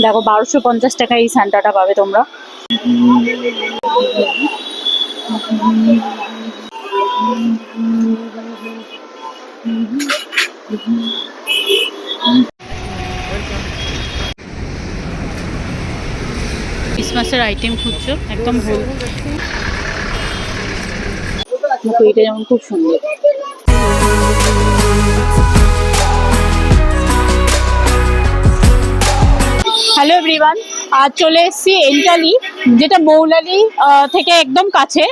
দেখো 1250 টাকা এই সান্টাটা পাবে তোমরা। ক্রিসমাসের আইটেম খুঁজছো, একদম ভুল। এটা যেমন খুব সুন্দর। হ্যালো এভরিওয়ান, আজ চলে এসেছি এন্টালি, যেটা মৌলালি থেকে একদম কাছে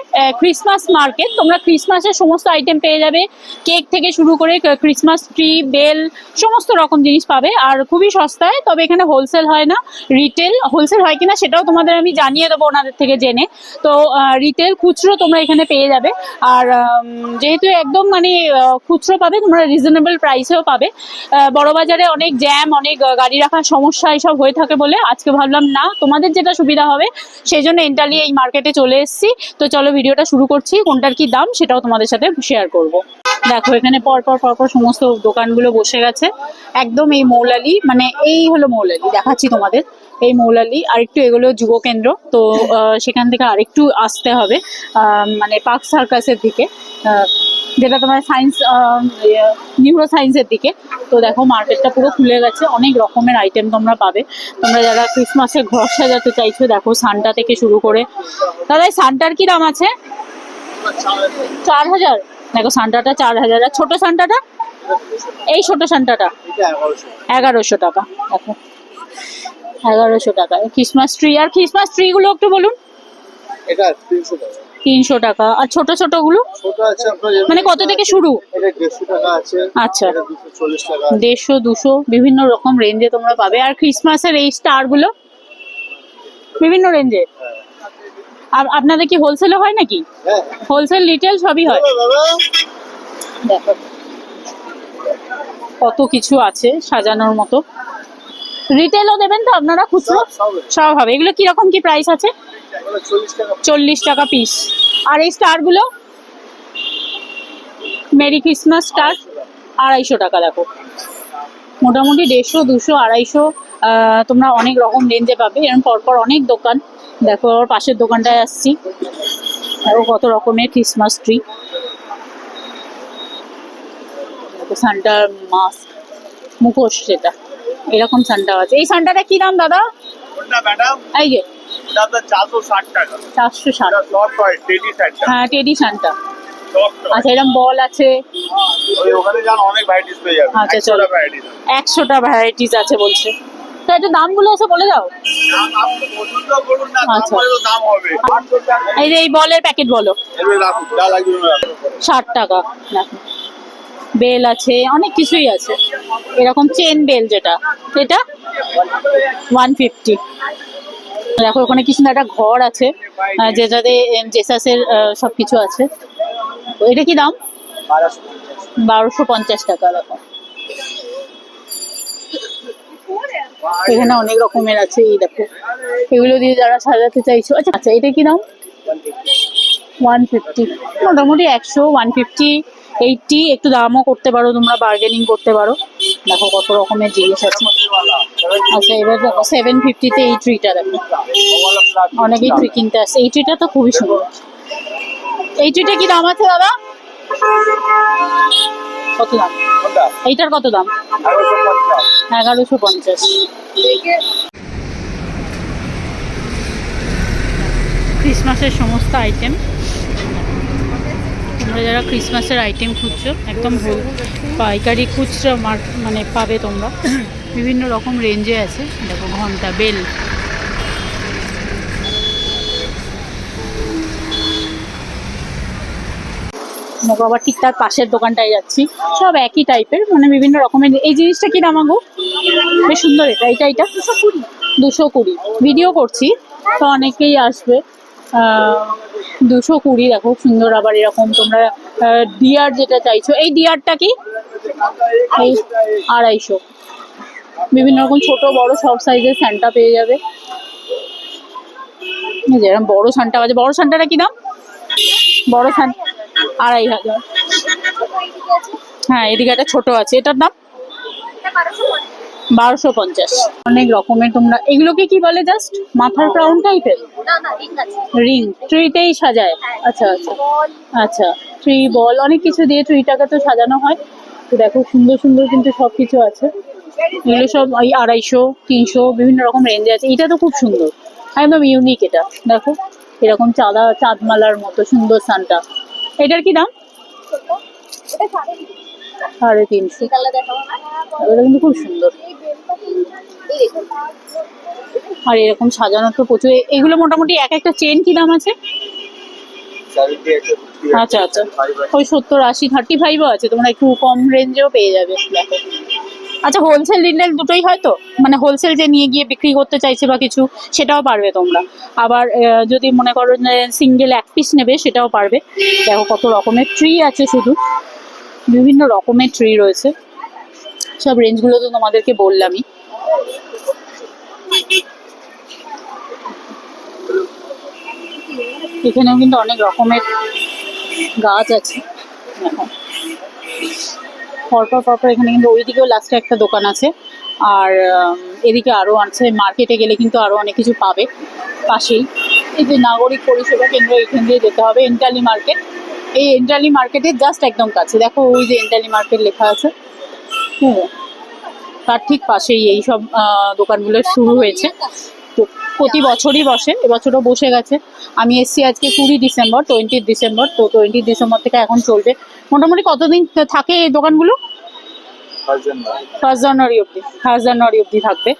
ক্রিসমাস মার্কেট। তোমরা ক্রিসমাসের সমস্ত আইটেম পেয়ে যাবে, কেক থেকে শুরু করে ক্রিসমাস ট্রি, বেল, সমস্ত রকম জিনিস পাবে আর খুবই সস্তায়। তবে এখানে হোলসেল হয় না, রিটেল। হোলসেল হয় কিনা সেটাও তোমাদের আমি জানিয়ে দেবো ওনাদের থেকে জেনে। তো রিটেল, খুচরো তোমরা এখানে পেয়ে যাবে। আর যেহেতু একদম মানে খুচরো পাবে তোমরা, রিজনেবল প্রাইসেও পাবে। বড়বাজারে অনেক জ্যাম, অনেক গাড়ি রাখার সমস্যা এইসব হয়ে থাকে বলে আজকে ভাবলাম না, তোমাদের যেটা সুবিধা হবে সেই জন্য এন্টালি এই মার্কেটে চলে এসেছি। তো চলো ভিডিওটা শুরু করছি, কোনটার কি দাম সেটাও তোমাদের সাথে শেয়ার করব। দেখো এখানে পরপর সমস্ত দোকানগুলো বসে গেছে একদম এই মৌলালি, মানে এই হলো মৌলালি, দেখাচ্ছি তোমাদের এই মৌলালি। আরেকটু এগুলো যুব কেন্দ্র, তো সেখান থেকে আরেকটু আসতে হবে মানে পার্ক সার্কাসের দিকে, যেটা তোমার সায়েন্স, নিউরো সায়েন্সের দিকে। তো দেখো মার্কেটটা পুরো খুলে গেছে, অনেক রকমের আইটেম তোমরা পাবে। তোমরা যারা ক্রিসমাসে ঘর সাজাতে চাইছো, দেখো সান্টা থেকে শুরু করে। দাদা এই সান্টার কি দাম আছে? 4000। দেখো সান্টাটা 4000, আর ছোট সান্টাটা, এই ছোট সান্টাটা 1100 টাকা। দেখো 1100 টাকা ক্রিসমাস ট্রি। আর ক্রিসমাস ট্রি গুলো একটু বলুন। এটা 300 টাকা। 300 টাকা। আর ছোট ছোট গুলো ছোট আছে আপনার, মানে কত থেকে শুরু? এটা 150 টাকা আছে। আচ্ছা, এটা 240 টাকা। 150, 200 বিভিন্ন রকম রেঞ্জে তোমরা পাবে। আর ক্রিসমাসের এই স্টার গুলো বিভিন্ন রেঞ্জে। আর আপনাদের কি হোলসেলও হয় নাকি? হ্যাঁ, হোলসেল রিটেল সবই হয়। দেখো কত কিছু আছে সাজানোর মতো। রিটেলও দেবেন তো আপনারা, খুচরো সব হবে? এগুলো কিরকম কি প্রাইস আছে? 40 টাকা পিস। আর এই স্টারগুলো, মেরি ক্রিসমাস স্টার 250 টাকা। দেখো মোটামুটি 150, 200, 250 তোমরা অনেক রকম রেঞ্জে পাবে। এরকম পরপর অনেক দোকান। দেখো ওর পাশের দোকানটায় আসছি, দেখো কত রকমের ক্রিসমাস ট্রি। দেখো সান্টার মাস্ক, মুখোশ, সেটা এরকম সান্টা আছে। এই সান্টাটা কি দাম দাদা? এই যে 460 টাকা। 460। শর্ট হয়, টেডি সাইডটা। হ্যাঁ টেডি সান্টা। আচ্ছা এরকম বল আছে। ওখানে যান, অনেক ভ্যারাইটিস পেয়ে যাবেন। আচ্ছা চলো, 100টা ভ্যারাইটিস আছে বলছে। তো একটু দামগুলো এসে বলে দাও। আচ্ছা এই যে এই বলের প্যাকেট বলো। 60 টাকা। দেখো বেল আছে, অনেক কিছুই আছে। এরকম চেন বেল, যেটা এটা 150। দেখো ওখানে কি সুন্দর একটা ঘর আছে, যেটাতে জেসাসের সবকিছু আছে। তো এটা কি দাম? 1250 টাকা। দেখো এখানে অনেক রকমের আছে। এই দেখো এগুলো দিয়ে যারা সাজাতে চাইছো। আচ্ছা আচ্ছা এটা কি দাম? 150। মোটামুটি 100, 150, 80 একটু দামও করতে পারো তোমরা, বার্গেনিং করতে পারো। দেখো কত রকমের জিনিস আছে। আচ্ছা এবার দেখো 750-তে এই ট্রিটা। দেখো অনেকেই ট্রি কিনতে আসছে। এই ট্রিটা তো খুবই সুন্দর। এই ট্রিটা কি দাম আছে দাদা? কত দাম এইটার? কত দাম? 1150। ক্রিসমাসের সমস্ত আইটেম। তোমরা যারা ক্রিসমাসের আইটেম খুঁজছো, একদম ভুল। পাইকারি খুচরা মানে পাবে তোমরা, বিভিন্ন রকম রেঞ্জে আছে। দেখো ঘন্টা, বেল, আবার ঠিক তার পাশের দোকানটায় যাচ্ছি, সব একই টাইপের, মানে বিভিন্ন রকমের। এই জিনিসটা কি দাম আগো? বেশ সুন্দর। এটা এটা এটা 220। ভিডিও করছি তো অনেকেই আসবে। 220। দেখো সুন্দর। আবার এরকম তোমরা ডিয়ার যেটা চাইছো, এই ডিয়ারটা কি? এই 250। বিভিন্ন রকম ছোট বড় সব সাইজের সান্টা পেয়ে যাবে। যেরকম বড় সান্টা আছে। বড় সান্টাটা কি দাম? বড় সান্টা 2500। হ্যাঁ এদিকে একটা ছোট আছে, এটার দাম 1250। অনেক রকমের তোমরা এগুলোকে কি বলে জাস্ট মাথার ক্রাউন টাইপের না না রিং আছে। রিং ট্রিতেই সাজায়। আচ্ছা আচ্ছা বল আচ্ছা ট্রি বল অনেক কিছু দিয়ে ট্রিটাকে তো সাজানো হয়। তো দেখো সুন্দর সুন্দর কিন্তু সবকিছু আছে। এগুলো সব ওই 250 300 বিভিন্ন রকম রেঞ্জে আছে। এটা তো খুব সুন্দর একদম ইউনিক। এটা দেখো এরকম চাঁদমালার মতো সুন্দর সানটা। এটার কি দাম? এটা 350। কালার দেখাবো না। এটা কিন্তু খুব সুন্দর। এই বেলটা এই দেখুন। আর এরকম সাজানো তো প্রচুর। এগুলো মোটামুটি এক একটা চেন কি দাম আছে? আচ্ছা আচ্ছা ওই 70 80 35ও আছে। তোমরা একটু কম রেঞ্জেও পেয়ে যাবে দেখো। আচ্ছা হোলসেল রিটেল দুটোই হয় তো? মানে হোলসেল যে নিয়ে গিয়ে বিক্রি করতে চাইছে বা কিছু সেটাও পারবে তোমরা। আবার যদি মনে করো যে সিঙ্গেল এক পিস নেবে সেটাও পারবে। দেখো কত রকমের ট্রি আছে, শুধু বিভিন্ন রকমের ট্রি রয়েছে। সব রেঞ্জগুলো তো তোমাদেরকে বললামই। এখানেও কিন্তু অনেক রকমের গাছ আছে দেখো পরপর পরপর। এখানে কিন্তু ওইদিকেও লাস্টে একটা দোকান আছে। আর এদিকে আরও আছে। মার্কেটে গেলে কিন্তু আরও অনেক কিছু পাবে পাশেই। এই যে নাগরিক পরিষেবা কেন্দ্র, এখান দিয়ে যেতে হবে। এন্টালি মার্কেট, এই এন্টালি মার্কেটের জাস্ট একদম কাছে দেখো ওই যে এন্টালি মার্কেট লেখা আছে। হ্যাঁ তার ঠিক পাশেই এই সব দোকানগুলো শুরু হয়েছে। তো প্রতি বছরই বসে, এবছরও বসে গেছে। আমি এসছি আজকে 20 ডিসেম্বর। তো 20 ডিসেম্বর থেকে এখন চলবে। মোটামুটি কতদিন থাকে এই দোকানগুলো? 1 জানুয়ারি অবধি থাকবে।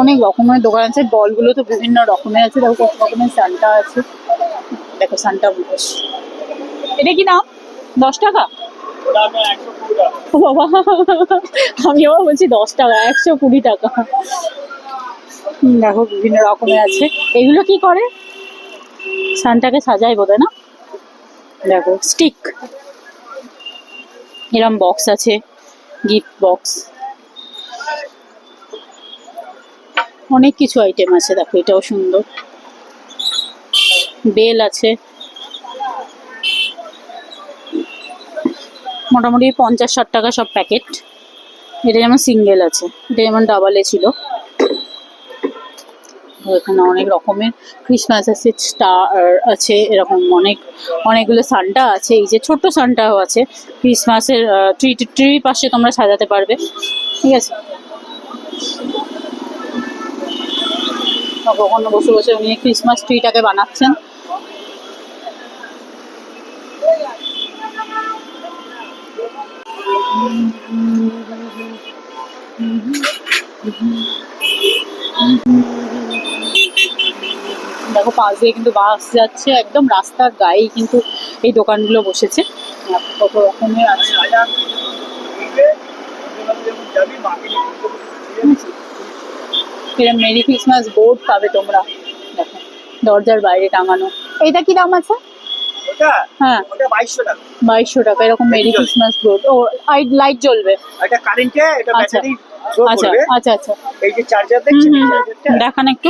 অনেক রকমের দোকান আছে। বলগুলো তো বিভিন্ন রকমের আছে। দেখো কত রকমের সান্টা আছে। দেখো সান্টা মুখোশ। এটা কি নাম? 10 টাকা? ও বাবা আমি আবার বলছি 10 টাকা, 120 টাকা। দেখো বিভিন্ন রকমের আছে। এগুলো কি করে? সানটাকে সাজায় বোধহয় না? দেখো স্টিক, এরম বক্স আছে, গিফট বক্স, অনেক কিছু আইটেম আছে। দেখো এটাও সুন্দর। বেল আছে মোটামুটি 50-60 টাকা সব প্যাকেট। এটা যেমন সিঙ্গেল আছে, এটা যেমন ডাবলে ছিল। এখানে অনেক রকমের ক্রিসমাস আছে, স্টার আছে, এরকম অনেকগুলো সান্টা আছে। এই যে ছোট্ট সান্টাও আছে। ক্রিসমাসের ট্রি পাশে তোমরা সাজাতে পারবে। ঠিক আছে, কখনো বসে বসে উনি ক্রিসমাস ট্রিটাকে বানাচ্ছেন। দেখো পাশ দিয়ে কিন্তু বাস যাচ্ছে, একদম রাস্তার গায়েই কিন্তু এই দোকানগুলো বসেছে। কত রকমের আছে। এরকম মেরি ক্রিসমাস বোর্ড পাবে তোমরা। দেখো দরজার বাইরে টাঙানো। এইটা কি দাম আছে? হ্যাঁ 2200 টাকা। এরকম মেরি ক্রিসমাস বোর্ড। ও লাইট জ্বলবে? এটা কারেন্টে, এটা আচ্ছা ব্যাটারি শো আচ্ছা করবে। আচ্ছা আচ্ছা এই যে চার্জার দেখছেন, এই চার্জারটা দেখান একটু।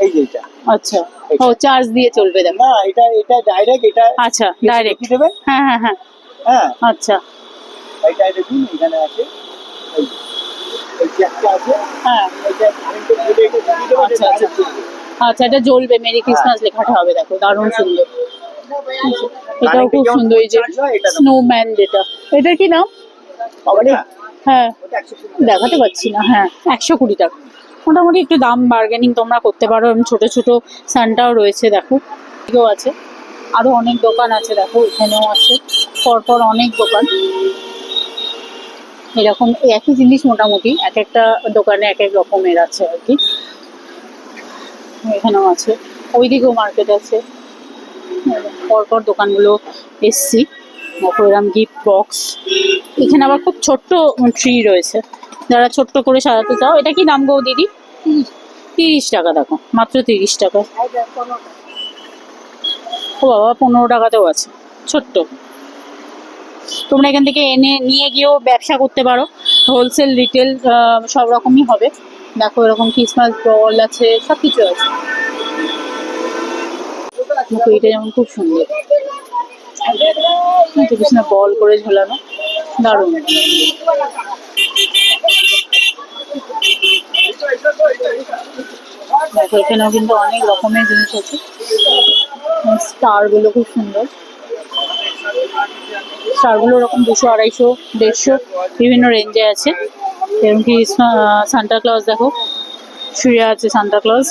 এই যে এটা। আচ্ছা ও চার্জ দিয়ে চলবে? দেখো না এটা ডাইরেক্ট, এটা আচ্ছা ডাইরেক্ট কি দেবেন? হ্যাঁ হ্যাঁ হ্যাঁ হ্যাঁ আচ্ছা এইটা দেখুন এখানে আছে, এই এই জ্যাকটা আছে। হ্যাঁ এটা কারেন্টে দিলে এটা দিয়ে দেবেন। আচ্ছা আচ্ছা আচ্ছা এটা জ্বলবে, মেরি ক্রিসমাস লেখাটা হবে। দেখো দারুণ সুন্দর। এটাও খুব সুন্দর। এই যে স্নোম্যান, যেটা এটার কি নাম? হ্যাঁ দেখাতে পাচ্ছি না। হ্যাঁ 120 টাকা। মোটামুটি একটু দাম বার্গেনিং তোমরা করতে পারো। এবং ছোট ছোট সানটাও রয়েছে দেখো, এদিকেও আছে। আরো অনেক দোকান আছে দেখো, এখানেও আছে পরপর অনেক দোকান। এরকম একই জিনিস মোটামুটি এক একটা দোকানে এক এক রকমের আছে আর কি। এখানেও আছে, ওইদিকেও মার্কেট আছে। পরপর দোকানগুলো এসছি। এরকম গিফট বক্স। এখানে আবার খুব ছোট্ট ট্রি রয়েছে, যারা ছোট্ট করে সাজাতে চাও। এটা কি দাম গো দিদি? 30 টাকা। দেখো মাত্র 30 টাকা। ও বাবা 15 টাকাতেও আছে ছোট্ট। তোমরা এখান থেকে এনে নিয়ে গিয়েও ব্যবসা করতে পারো। হোলসেল রিটেল সব রকমই হবে। দেখো এরকম ক্রিসমাস বল আছে, সব কিছু আছে। দেখো এটা যেমন খুব সুন্দর, বল করে ঝোলানো, দারুণ। দেখো এখানেও কিন্তু অনেক রকমের জিনিস আছে। স্টার গুলো খুব সুন্দর, স্টার গুলো ওরকম 200, 250, 150 বিভিন্ন রেঞ্জে আছে। এরকম কি সান্টা ক্লজ দেখো শুয়ে আছে, সান্টা ক্লজ।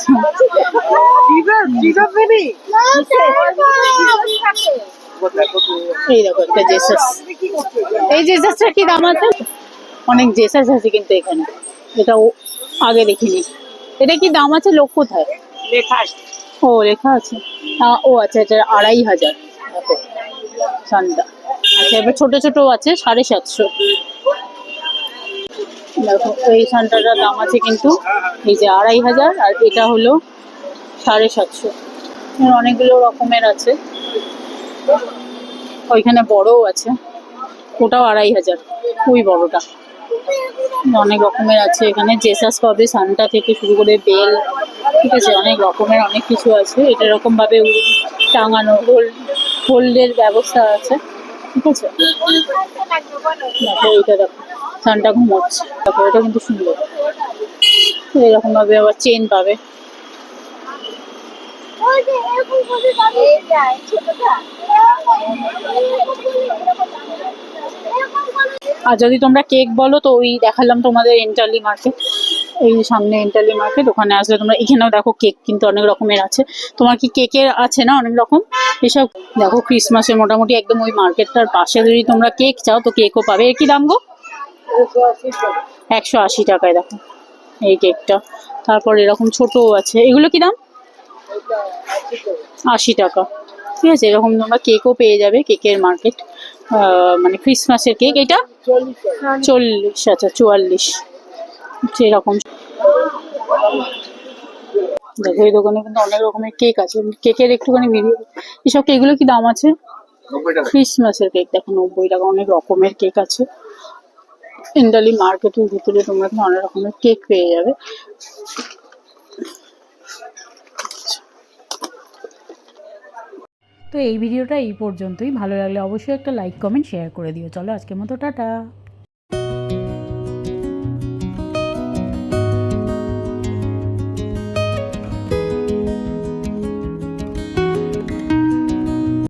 এই দেখো একটা জেসাস, এই জেসাসটা কি দাম আছে? অনেক জেসাস আছে কিন্তু এখানে, এটা আগে দেখিনি। এটা কি দাম আছে? লোক কোথায়? লেখা আছে। ও লেখা আছে। ও আচ্ছা আচ্ছা, 2500 দেখো সান্টা। আচ্ছা এবার ছোট ছোট আছে 750। দেখো এই সান্টাটার দাম আছে কিন্তু এই যে 2500, আর এটা হলো 750। অনেকগুলো রকমের আছে, ওইখানে বড়ও আছে, ওটাও 2500, ওই বড়টা। অনেক রকমের আছে এখানে, জেসাস পাবে সান্টা থেকে শুরু করে বেল, ঠিক আছে, অনেক রকমের অনেক কিছু আছে। এটা এরকম ভাবে টাঙানো হোল্ডের ব্যবস্থা আছে, ঠিক আছে। দেখো এইটা দেখো সান্টা ঘুমোচ্ছে, দেখো এটা কিন্তু সুন্দর। এরকম ভাবে আবার চেন পাবে। আর যদি তোমরা কেক বলো তো ওই দেখালাম তোমাদের এন্টারলি মার্কেট, এই সামনে এন্টারলি মার্কেট, ওখানে আসলে তোমরা এখানেও দেখো কেক কিন্তু অনেক রকমের আছে। তোমার কি কেকের আছে না অনেক রকম এসব? দেখো ক্রিসমাসের মোটামুটি একদম ওই মার্কেটটার পাশে যদি তোমরা কেক চাও তো কেকও পাবে। এর কি দাম গো? 180 টাকায় দেখো এই কেকটা। তারপর এরকম ছোটও আছে, এগুলো কি দাম? 80 টাকা, ঠিক আছে। এরকম তোমরা কেকও পেয়ে যাবে, কেকের মার্কেট, মানে ক্রিসমাসের কেক। এটা 40, আচ্ছা 44 এরকম। দেখো এই দোকানে কিন্তু অনেক রকমের কেক আছে, কেকের একটুখানি ভিডিও। এসব কেকগুলো কি দাম আছে? 90 টাকা। ক্রিসমাসের কেক দেখো 90 টাকা, অনেক রকমের কেক আছে। ইন্ডালি মার্কেটের ভিতরে তোমরা কিন্তু অনেক রকমের কেক পেয়ে যাবে। তো এই ভিডিওটা এই পর্যন্তই। ভালো লাগলে অবশ্যই একটা লাইক, কমেন্ট, শেয়ার করে দিও। চলো আজকের মতো টাটা।